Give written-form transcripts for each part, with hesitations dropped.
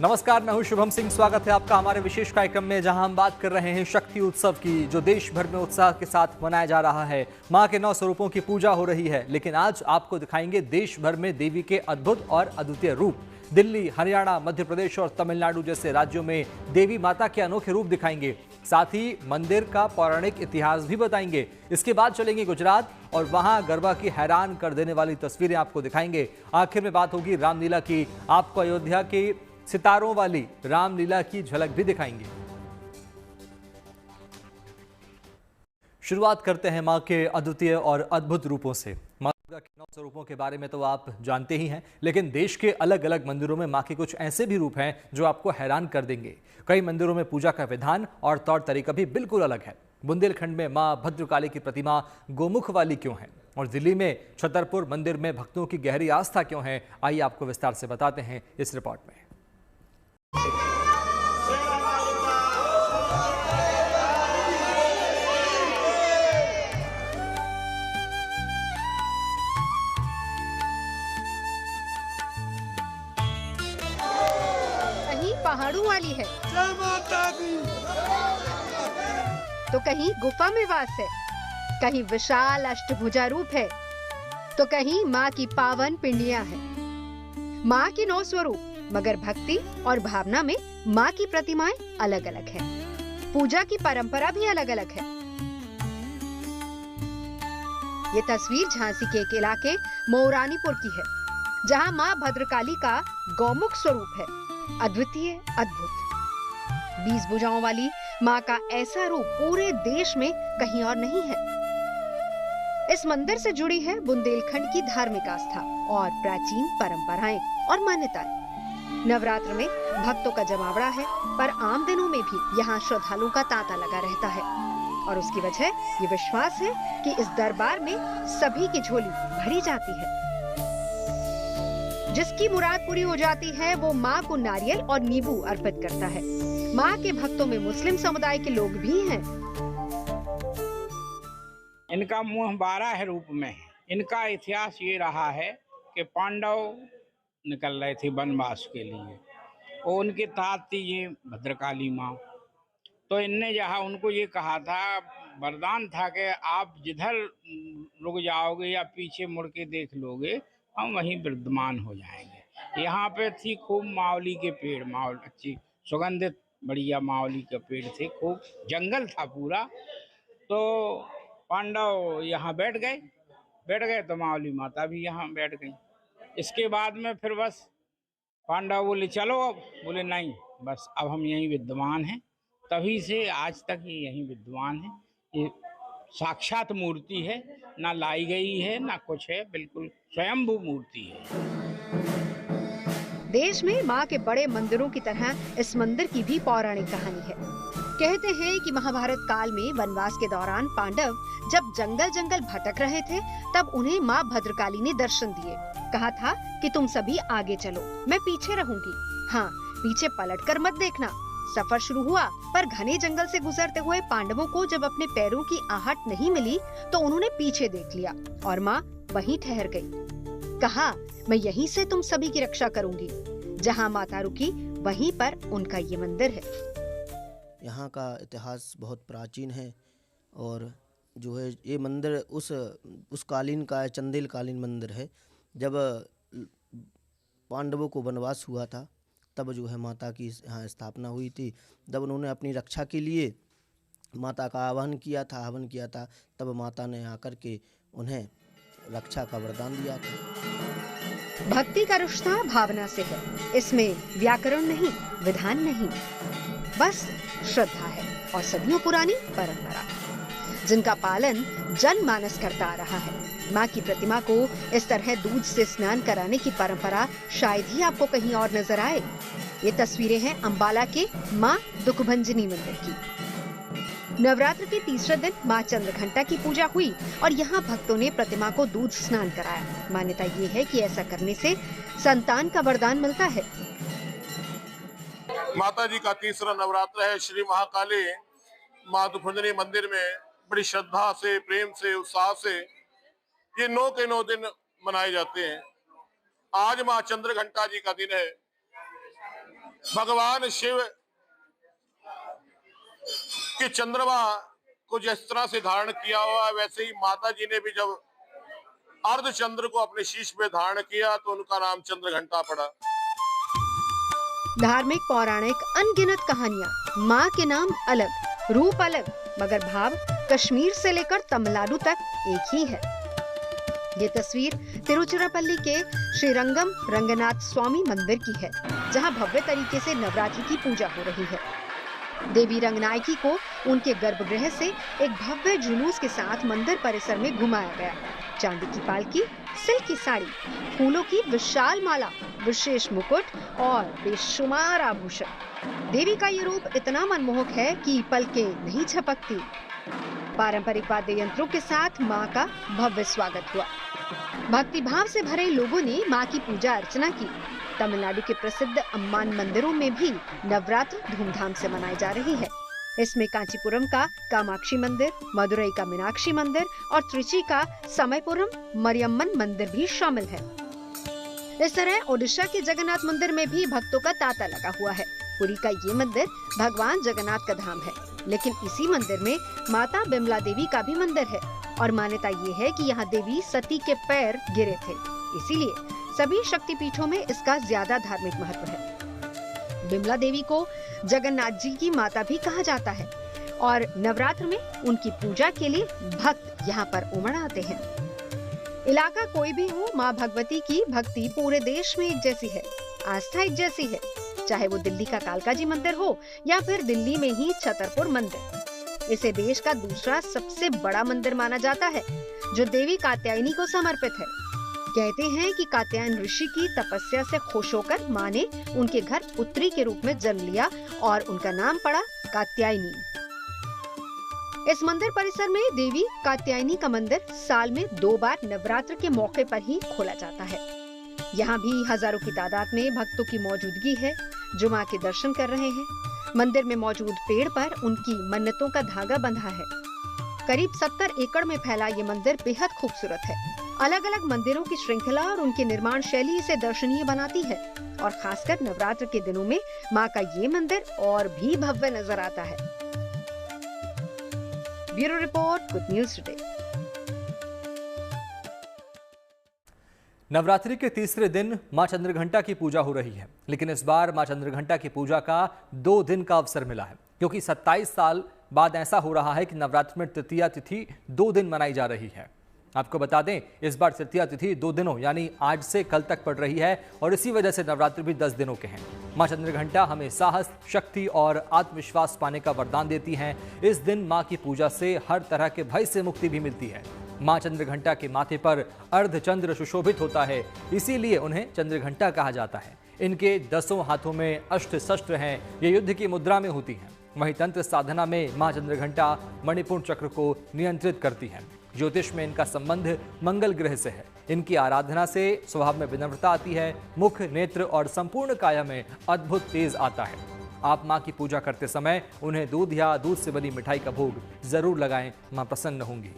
नमस्कार, मैं हूं शुभम सिंह। स्वागत है आपका हमारे विशेष कार्यक्रम में, जहां हम बात कर रहे हैं शक्ति उत्सव की, जो देश भर में उत्साह के साथ मनाया जा रहा है। मां के 9 स्वरूपों की पूजा हो रही है, लेकिन आज आपको दिखाएंगे देश भर में देवी के अद्भुत और अद्वितीय रूप। दिल्ली, हरियाणा, मध्य प्रदेश और तमिलनाडु जैसे राज्यों में देवी माता के अनोखे रूप दिखाएंगे। साथ ही मंदिर का पौराणिक इतिहास भी बताएंगे। इसके बाद चलेंगे गुजरात और वहां गरबा की हैरान कर देने वाली तस्वीरें आपको दिखाएंगे। आखिर में बात होगी रामलीला की। आपको अयोध्या के सितारों वाली रामलीला की झलक भी दिखाएंगे। शुरुआत करते हैं मां के अद्वितीय और अद्भुत रूपों से। मां दुर्गा के 9 स्वरूपों के बारे में तो आप जानते ही हैं, लेकिन देश के अलग अलग मंदिरों में मां के कुछ ऐसे भी रूप हैं जो आपको हैरान कर देंगे। कई मंदिरों में पूजा का विधान और तौर तरीका भी बिल्कुल अलग है। बुंदेलखंड में मां भद्रकाली की प्रतिमा गोमुख वाली क्यों है, और दिल्ली में छतरपुर मंदिर में भक्तों की गहरी आस्था क्यों है, आइए आपको विस्तार से बताते हैं इस रिपोर्ट में। कहीं पहाड़ों वाली है तो कहीं गुफा में वास है, कहीं विशाल अष्टभुजा रूप है तो कहीं माँ की पावन पिंडियां हैं। माँ के 9 स्वरूप, मगर भक्ति और भावना में माँ की प्रतिमाएं अलग अलग हैं। पूजा की परंपरा भी अलग अलग है। ये तस्वीर झांसी के एक इलाके मौरानीपुर की है, जहाँ माँ भद्रकाली का गौमुख स्वरूप है, अद्वितीय, अद्भुत। 20 भुजाओं वाली माँ का ऐसा रूप पूरे देश में कहीं और नहीं है। इस मंदिर से जुड़ी है बुंदेलखंड की धार्मिक आस्था और प्राचीन परंपराएं और मान्यताएं। नवरात्र में भक्तों का जमावड़ा है, पर आम दिनों में भी यहाँ श्रद्धालुओं का तांता लगा रहता है, और उसकी वजह ये विश्वास है कि इस दरबार में सभी की झोली भरी जाती है। जिसकी मुराद पूरी हो जाती है वो माँ को नारियल और नींबू अर्पित करता है। माँ के भक्तों में मुस्लिम समुदाय के लोग भी हैं। इनका मुंह 12 रूप में है। इनका इतिहास ये रहा है कि पांडव निकल रहे थे वनवास के लिए, और उनके तात थी ये भद्रकाली माँ। तो इनने जहाँ उनको ये कहा था, वरदान था कि आप जिधर रुक जाओगे या पीछे मुड़ के देख लोगे, हम वहीं विद्यमान हो जाएंगे। यहाँ पे थी खूब मावली के पेड़, मावल अच्छी सुगंधित बढ़िया मावली के पेड़ थे, खूब जंगल था पूरा। तो पांडव यहाँ बैठ गए तो मावली माता भी यहाँ बैठ गई। इसके बाद में फिर बस पांडव बोले चलो, अब बोले नहीं, बस अब हम यहीं विद्यमान हैं। तभी से आज तक ये यहीं विद्यमान है। ये साक्षात मूर्ति है, ना लाई गई है ना कुछ है, बिल्कुल स्वयंभू मूर्ति है। देश में माँ के बड़े मंदिरों की तरह इस मंदिर की भी पौराणिक कहानी है। कहते हैं कि महाभारत काल में वनवास के दौरान पांडव जब जंगल जंगल भटक रहे थे, तब उन्हें माँ भद्रकाली ने दर्शन दिए। कहा था कि तुम सभी आगे चलो, मैं पीछे रहूंगी। हाँ, पीछे पलटकर मत देखना। सफर शुरू हुआ, पर घने जंगल से गुजरते हुए पांडवों को जब अपने पैरों की आहट नहीं मिली, तो उन्होंने पीछे देख लिया और माँ वहीं ठहर गई। कहा, मैं यहीं से तुम सभी की रक्षा करूंगी। जहाँ माता रुकी, वहीं पर उनका ये मंदिर है। यहाँ का इतिहास बहुत प्राचीन है, और जो है ये मंदिर उस कालीन का है, चंदेल कालीन मंदिर है। जब पांडवों को वनवास हुआ था, तब जो है माता की यहाँ स्थापना हुई थी। जब उन्होंने अपनी रक्षा के लिए माता का हवन किया था, तब माता ने आकर के उन्हें रक्षा का वरदान दिया था। भक्ति का रिश्ता भावना से है। इसमें व्याकरण नहीं, विधान नहीं, बस श्रद्धा है और सदियों पुरानी परंपरा, जिनका पालन जनमानस करता आ रहा है। माँ की प्रतिमा को इस तरह दूध से स्नान कराने की परंपरा शायद ही आपको कहीं और नजर आए। ये तस्वीरें हैं अंबाला के माँ दुखभंजनी मंदिर की। नवरात्र के तीसरे दिन माँ चंद्रघंटा की पूजा हुई और यहाँ भक्तों ने प्रतिमा को दूध स्नान कराया। मान्यता ये है कि ऐसा करने से संतान का वरदान मिलता है। माता जी का तीसरा नवरात्र है। श्री महाकाली माँ दुखभंजनी मंदिर में बड़ी श्रद्धा से, प्रेम से, उत्साह से ये 9 के 9 दिन मनाए जाते हैं। आज माँ चंद्रघंटा जी का दिन है। भगवान शिव के चंद्रमा को जिस तरह से धारण किया हुआ, वैसे ही माता जी ने भी जब अर्धचंद्र को अपने शीश पे धारण किया तो उनका नाम चंद्रघंटा पड़ा। धार्मिक पौराणिक अनगिनत कहानियां, माँ के नाम अलग, रूप अलग, मगर भाव कश्मीर से लेकर तमिलनाडु तक एक ही है। ये तस्वीर तिरुचिरापल्ली के श्रीरंगम रंगनाथ स्वामी मंदिर की है, जहां भव्य तरीके से नवरात्रि की पूजा हो रही है। देवी रंगनायकी को उनके गर्भगृह से एक भव्य जुलूस के साथ मंदिर परिसर में घुमाया गया। चांदी की पालकी, सिल्क की साड़ी, फूलों की विशाल माला, विशेष मुकुट और बेशुमार आभूषण। देवी का ये रूप इतना मनमोहक है कि पलकें नहीं झपकती। पारंपरिक वाद्य यंत्रों के साथ मां का भव्य स्वागत हुआ। भक्ति भाव से भरे लोगों ने मां की पूजा अर्चना की। तमिलनाडु के प्रसिद्ध अम्मान मंदिरों में भी नवरात्र धूमधाम से मनाई जा रही है। इसमें कांचीपुरम का कामाक्षी मंदिर, मदुरई का मीनाक्षी मंदिर और त्रिची का समयपुरम मरियम्मन मंदिर भी शामिल है। इस तरह ओडिशा के जगन्नाथ मंदिर में भी भक्तों का तांता लगा हुआ है। पुरी का ये मंदिर भगवान जगन्नाथ का धाम है, लेकिन इसी मंदिर में माता बिमला देवी का भी मंदिर है और मान्यता ये है कि यहाँ देवी सती के पैर गिरे थे, इसीलिए सभी शक्तिपीठों में इसका ज्यादा धार्मिक महत्व है। बिमला देवी को जगन्नाथ जी की माता भी कहा जाता है और नवरात्र में उनकी पूजा के लिए भक्त यहाँ पर उमड़ आते हैं। इलाका कोई भी हो, माँ भगवती की भक्ति पूरे देश में एक जैसी है, आस्था एक जैसी है, चाहे वो दिल्ली का कालका जी मंदिर हो या फिर दिल्ली में ही छतरपुर मंदिर। इसे देश का दूसरा सबसे बड़ा मंदिर माना जाता है, जो देवी कात्यायनी को समर्पित है। कहते हैं कि कात्यायन ऋषि की तपस्या से खुश होकर माँ ने उनके घर पुत्री के रूप में जन्म लिया और उनका नाम पड़ा कात्यायनी। इस मंदिर परिसर में देवी कात्यायनी का मंदिर साल में 2 बार नवरात्र के मौके पर ही खोला जाता है। यहाँ भी हजारों की तादाद में भक्तों की मौजूदगी है, जो माँ के दर्शन कर रहे हैं। मंदिर में मौजूद पेड़ पर उनकी मन्नतों का धागा बंधा है। करीब 70 एकड़ में फैला ये मंदिर बेहद खूबसूरत है। अलग अलग मंदिरों की श्रृंखला और उनकी निर्माण शैली इसे दर्शनीय बनाती है और खासकर नवरात्र के दिनों में मां का ये मंदिर और भी भव्य नजर आता है। Bureau report, good news today. Navratri के तीसरे दिन मां चंद्रघंटा की पूजा हो रही है, लेकिन इस बार मां चंद्रघंटा की पूजा का 2 दिन का अवसर मिला है, क्योंकि 27 साल बाद ऐसा हो रहा है कि नवरात्र में तृतीया तिथि 2 दिन मनाई जा रही है। आपको बता दें, इस बार तृतीया तिथि 2 दिनों यानी आज से कल तक पड़ रही है और इसी वजह से नवरात्र भी 10 दिनों के हैं। मां चंद्रघंटा हमें साहस, शक्ति और आत्मविश्वास पाने का वरदान देती हैं। इस दिन मां की पूजा से हर तरह के भय से मुक्ति भी मिलती है। मां चंद्रघंटा के माथे पर अर्धचंद्र सुशोभित होता है, इसीलिए उन्हें चंद्रघंटा कहा जाता है। इनके 10 हाथों में अष्ट शस्त्र हैं, ये युद्ध की मुद्रा में होती हैं। वहीं तंत्र साधना में मां चंद्रघंटा मणिपुर चक्र को नियंत्रित करती हैं। ज्योतिष में इनका संबंध मंगल ग्रह से है। इनकी आराधना से स्वभाव में विनम्रता आती है, मुख, नेत्र और संपूर्ण काया में अद्भुत तेज आता है। आप मां की पूजा करते समय उन्हें दूध या दूध से बनी मिठाई का भोग जरूर लगाएं, मां प्रसन्न होंगी।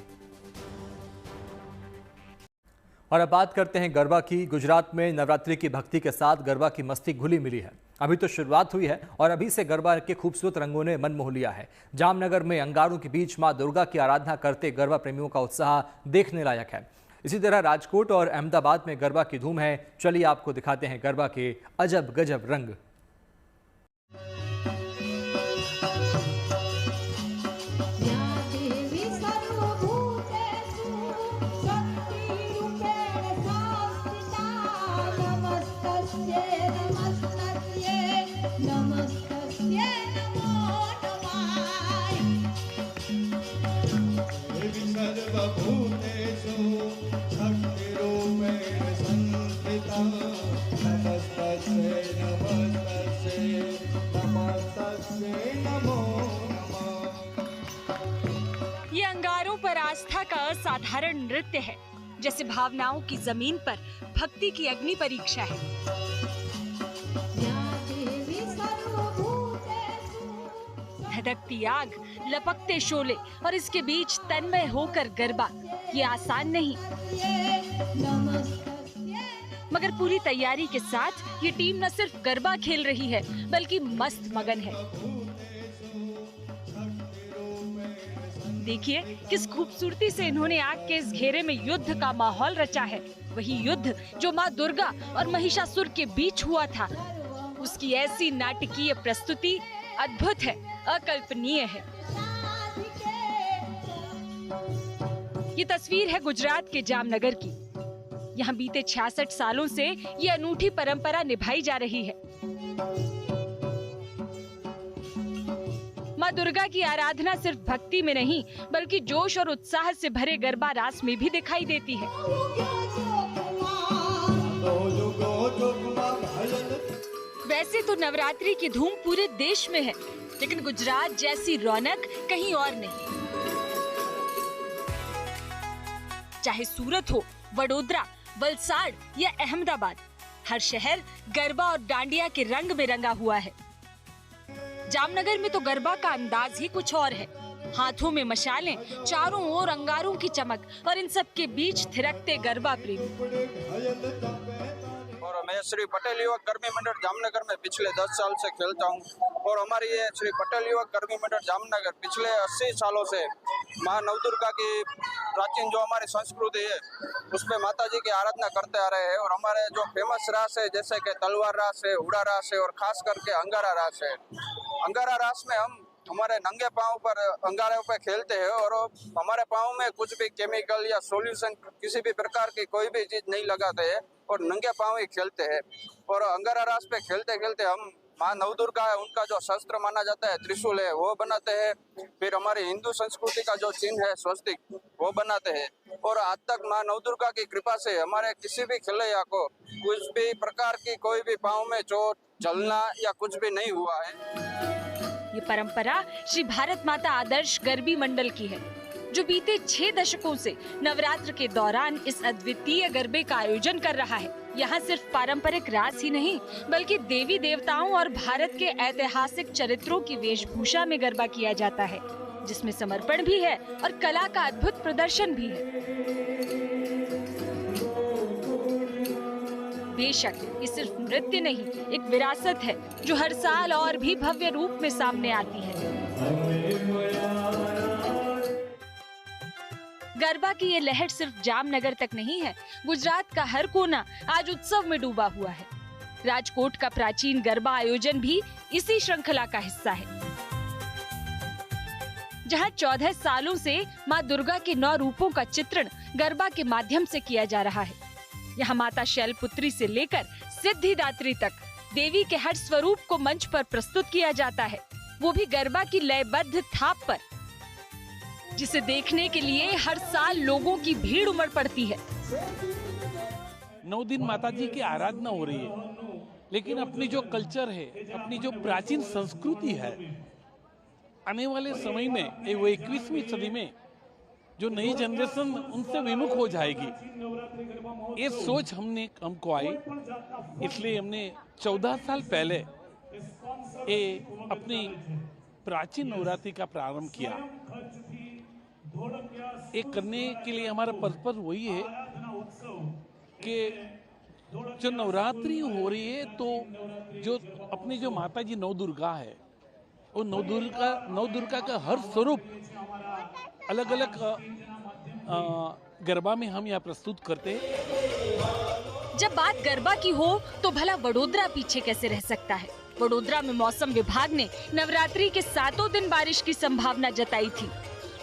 और अब बात करते हैं गरबा की। गुजरात में नवरात्रि की भक्ति के साथ गरबा की मस्ती घुली मिली है। अभी तो शुरुआत हुई है और अभी से गरबा के खूबसूरत रंगों ने मन मोह लिया है। जामनगर में अंगारों के बीच मां दुर्गा की आराधना करते गरबा प्रेमियों का उत्साह देखने लायक है। इसी तरह राजकोट और अहमदाबाद में गरबा की धूम है। चलिए आपको दिखाते हैं गरबा के अजब गजब रंग। ये अंगारों पर आस्था का असाधारण नृत्य है, जैसे भावनाओं की जमीन पर भक्ति की अग्नि परीक्षा है। धधकती आग, लपकते शोले और इसके बीच तन्मय होकर गरबा, ये आसान नहीं। मगर पूरी तैयारी के साथ ये टीम न सिर्फ गरबा खेल रही है बल्कि मस्त मगन है। देखिए किस खूबसूरती से इन्होंने आग के इस घेरे में युद्ध का माहौल रचा है। वही युद्ध जो माँ दुर्गा और महिषासुर के बीच हुआ था, उसकी ऐसी नाटकीय प्रस्तुति अद्भुत है, अकल्पनीय है। ये तस्वीर है गुजरात के जामनगर की। यहाँ बीते 66 सालों से ये अनूठी परंपरा निभाई जा रही है। माँ दुर्गा की आराधना सिर्फ भक्ति में नहीं बल्कि जोश और उत्साह से भरे गरबा रास में भी दिखाई देती है। वैसे तो नवरात्रि की धूम पूरे देश में है, लेकिन गुजरात जैसी रौनक कहीं और नहीं। चाहे सूरत हो, वडोदरा, वलसाड़ या अहमदाबाद, हर शहर गरबा और डांडिया के रंग में रंगा हुआ है। जामनगर में तो गरबा का अंदाज ही कुछ और है। हाथों में मशालें, चारों ओर अंगारों की चमक और इन सब के बीच थिरकते गरबा प्रेमी। और मैं श्री पटेल युवक कर्मी मंडल जामनगर में पिछले 10 साल से खेलता हूं और हमारी ये श्री पटेल युवक कर्मी मंडल जामनगर पिछले 80 सालों से माँ नवदुर्गा की प्राचीन जो हमारी संस्कृति है उसमें माता जी की आराधना करते आ रहे हैं। और हमारे जो फेमस रास है जैसे कि तलवार रास है, उड़ा रास है और खास करके अंगारा रास है। अंगारा रास में हम हमारे नंगे पाँव पर अंगारों पे खेलते हैं और हमारे पाँव में कुछ भी केमिकल या सॉल्यूशन किसी भी प्रकार की कोई भी चीज नहीं लगाते हैं और नंगे पाँव ही खेलते हैं। और अंगारा रास पे खेलते खेलते हम माँ नवदुर्गा है उनका जो शस्त्र माना जाता है त्रिशूल है वो बनाते हैं। फिर हमारी हिंदू संस्कृति का जो चिन्ह है स्वस्तिक वो बनाते हैं। और आज तक माँ नवदुर्गा की कृपा से हमारे किसी भी खिलैया को कुछ भी प्रकार की कोई भी पाँव में चोट, जलना या कुछ भी नहीं हुआ है। ये परंपरा श्री भारत माता आदर्श गरबी मंडल की है, जो बीते 6 दशकों से नवरात्र के दौरान इस अद्वितीय गरबे का आयोजन कर रहा है। यहाँ सिर्फ पारंपरिक रास ही नहीं बल्कि देवी देवताओं और भारत के ऐतिहासिक चरित्रों की वेशभूषा में गरबा किया जाता है, जिसमें समर्पण भी है और कला का अद्भुत प्रदर्शन भी है। बेशक ये सिर्फ नृत्य नहीं, एक विरासत है जो हर साल और भी भव्य रूप में सामने आती है। गरबा की ये लहर सिर्फ जामनगर तक नहीं है, गुजरात का हर कोना आज उत्सव में डूबा हुआ है। राजकोट का प्राचीन गरबा आयोजन भी इसी श्रृंखला का हिस्सा है, जहां 14 सालों से मां दुर्गा के 9 रूपों का चित्रण गरबा के माध्यम से किया जा रहा है। यहाँ माता शैलपुत्री से लेकर सिद्धिदात्री तक देवी के हर स्वरूप को मंच पर प्रस्तुत किया जाता है, वो भी गरबा की लयबद्ध थाप पर, जिसे देखने के लिए हर साल लोगों की भीड़ उमड़ पड़ती है। 9 दिन माता जी की आराधना हो रही है, लेकिन अपनी जो कल्चर है, अपनी जो प्राचीन संस्कृति है, आने वाले समय में वो 21वीं सदी में जो नई जनरेशन उनसे विमुख हो जाएगी, ये सोच हमको आई। इसलिए हमने 14 साल पहले ये अपनी प्राचीन नवरात्रि का प्रारंभ किया। ये करने के लिए हमारा पर्पस वही है कि जो नवरात्रि हो रही है तो जो अपनी जो माता जी नवदुर्गा है, वो नवदुर्गा का हर स्वरूप अलग अलग गरबा में हम यहाँ प्रस्तुत करते हैं। जब बात गरबा की हो तो भला वडोदरा पीछे कैसे रह सकता है। वडोदरा में मौसम विभाग ने नवरात्रि के 7 दिन बारिश की संभावना जताई थी,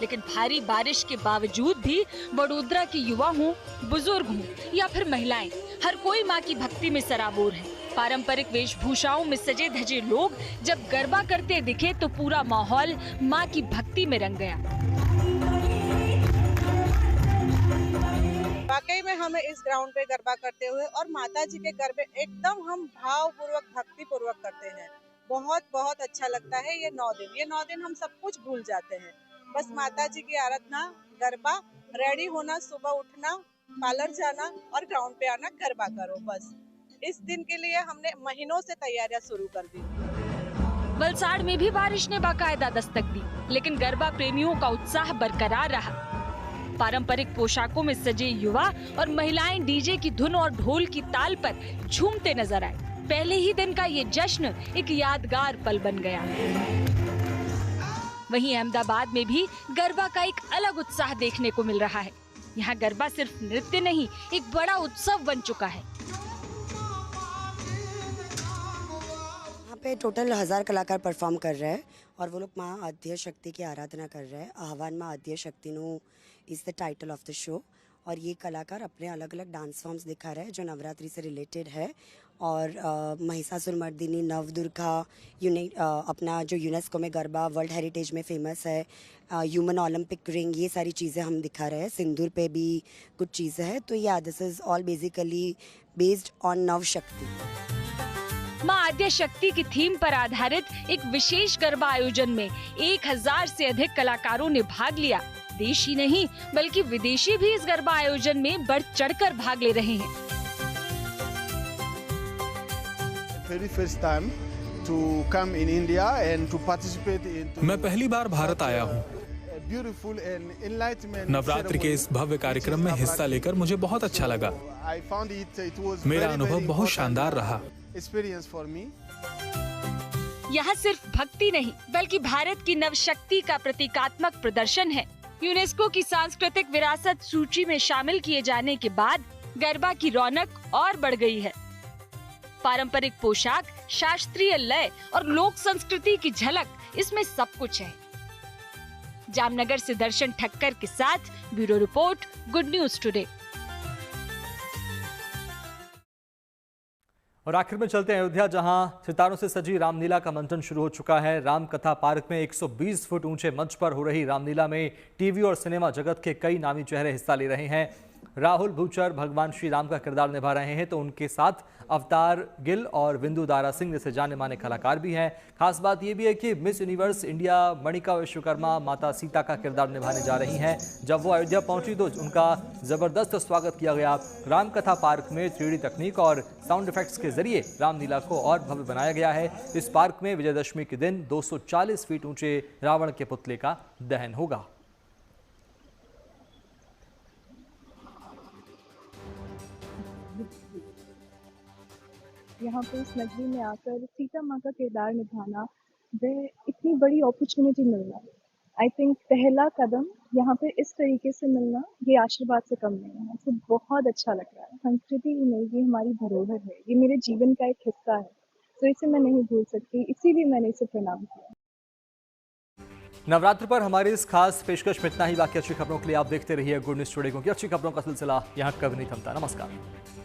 लेकिन भारी बारिश के बावजूद भी वडोदरा के युवा हों, बुजुर्ग हों या फिर महिलाएं, हर कोई मां की भक्ति में सराबोर है। पारंपरिक वेशभूषाओं में सजे धजे लोग जब गरबा करते दिखे तो पूरा माहौल मां की भक्ति में रंग गया। वाकई में हमें इस ग्राउंड पे गरबा करते हुए और माता जी के गरबे एकदम हम भाव पूर्वक, भक्ति पूर्वक करते हैं। बहुत बहुत अच्छा लगता है। ये 9 दिन हम सब कुछ भूल जाते हैं। बस माता जी की आराधना, गरबा, रेडी होना, सुबह उठना, पार्लर जाना और ग्राउंड पे आना, गरबा करो। बस इस दिन के लिए हमने महीनों से तैयारियां शुरू कर दी। वलसाड़ में भी बारिश ने बाकायदा दस्तक दी, लेकिन गरबा प्रेमियों का उत्साह बरकरार रहा। पारंपरिक पोशाकों में सजे युवा और महिलाएं डीजे की धुन और ढोल की ताल पर झूमते नजर आए। पहले ही दिन का ये जश्न एक यादगार पल बन गया। वहीं अहमदाबाद में भी गरबा का एक अलग उत्साह देखने को मिल रहा है। यहाँ गरबा सिर्फ नृत्य नहीं, एक बड़ा उत्सव बन चुका है। यहाँ पे टोटल 1000 कलाकार परफॉर्म कर रहे हैं और वो लोग माँ आद्य शक्ति की आराधना कर रहे हैं। आह्वान माँ आद्य शक्ति नु is the title of the show. और ये कलाकार अपने अलग अलग डांस फॉर्म्स दिखा रहे हैं जो नवरात्रि से रिलेटेड है। और महिषासुरमर्दिनी, नवदुर्गा, अपना जो यूनेस्को में गरबा वर्ल्ड हेरिटेज में फेमस है, ह्यूमन ओलंपिक रिंग, ये सारी चीज़ें हम दिखा रहे हैं। सिंदूर पे भी कुछ चीज़ें हैं। तो या this is all basically based on नव शक्ति। मां आद्य शक्ति की थीम पर आधारित एक विशेष गरबा आयोजन में 1000 से अधिक कलाकारों ने भाग लिया। देशी नहीं बल्कि विदेशी भी इस गरबा आयोजन में बढ़ चढ़कर भाग ले रहे हैं। मैं पहली बार भारत आया हूँ। नवरात्रि के इस भव्य कार्यक्रम में हिस्सा लेकर मुझे बहुत अच्छा लगा। मेरा अनुभव बहुत शानदार रहा। यहाँ सिर्फ भक्ति नहीं बल्कि भारत की नवशक्ति का प्रतीकात्मक प्रदर्शन है। यूनेस्को की सांस्कृतिक विरासत सूची में शामिल किए जाने के बाद गरबा की रौनक और बढ़ गई है। पारंपरिक पोशाक, शास्त्रीय लय और लोक संस्कृति की झलक, इसमें सब कुछ है। जामनगर से दर्शन ठक्कर के साथ bureau report, good news today. और आखिर में चलते हैं अयोध्या, जहां सितारों से सजी रामलीला का मंथन शुरू हो चुका है। राम कथा पार्क में 120 फुट ऊंचे मंच पर हो रही रामलीला में टीवी और सिनेमा जगत के कई नामी चेहरे हिस्सा ले रहे हैं। राहुल भूचर भगवान श्री राम का किरदार निभा रहे हैं, तो उनके साथ अवतार गिल और विंदु दारा सिंह जैसे जाने माने कलाकार भी हैं। खास बात यह भी है कि miss universe India Manika Vishwakarma माता सीता का किरदार निभाने जा रही हैं। जब वो अयोध्या पहुंची तो उनका जबरदस्त स्वागत किया गया। रामकथा पार्क में 3D तकनीक और साउंड इफेक्ट्स के जरिए रामलीला को और भव्य बनाया गया है। इस पार्क में विजयदशमी के दिन 240 फीट ऊंचे रावण के पुतले का दहन होगा। यहाँ पे इस नगरी में आकर सीता माँ का किरदार निभाना, वह इतनी बड़ी अपॉर्चुनिटी मिलना, आई थिंक पहला कदम यहाँ पे इस तरीके से मिलना, ये आशीर्वाद से कम नहीं है। तो बहुत अच्छा लग रहा है। संस्कृति ही नहीं, ये हमारी धरोहर है, ये मेरे जीवन का एक हिस्सा है, तो इसे मैं नहीं भूल सकती, इसीलिए मैंने इसे प्रणाम किया। नवरात्र पर हमारी इस खास पेशकश में इतना ही। बाकी अच्छी खबरों के लिए आप देखते रहिए गुड न्यूज टुडे, क्योंकि अच्छी खबरों का सिलसिला यहाँ कभी नहीं थमता। नमस्कार।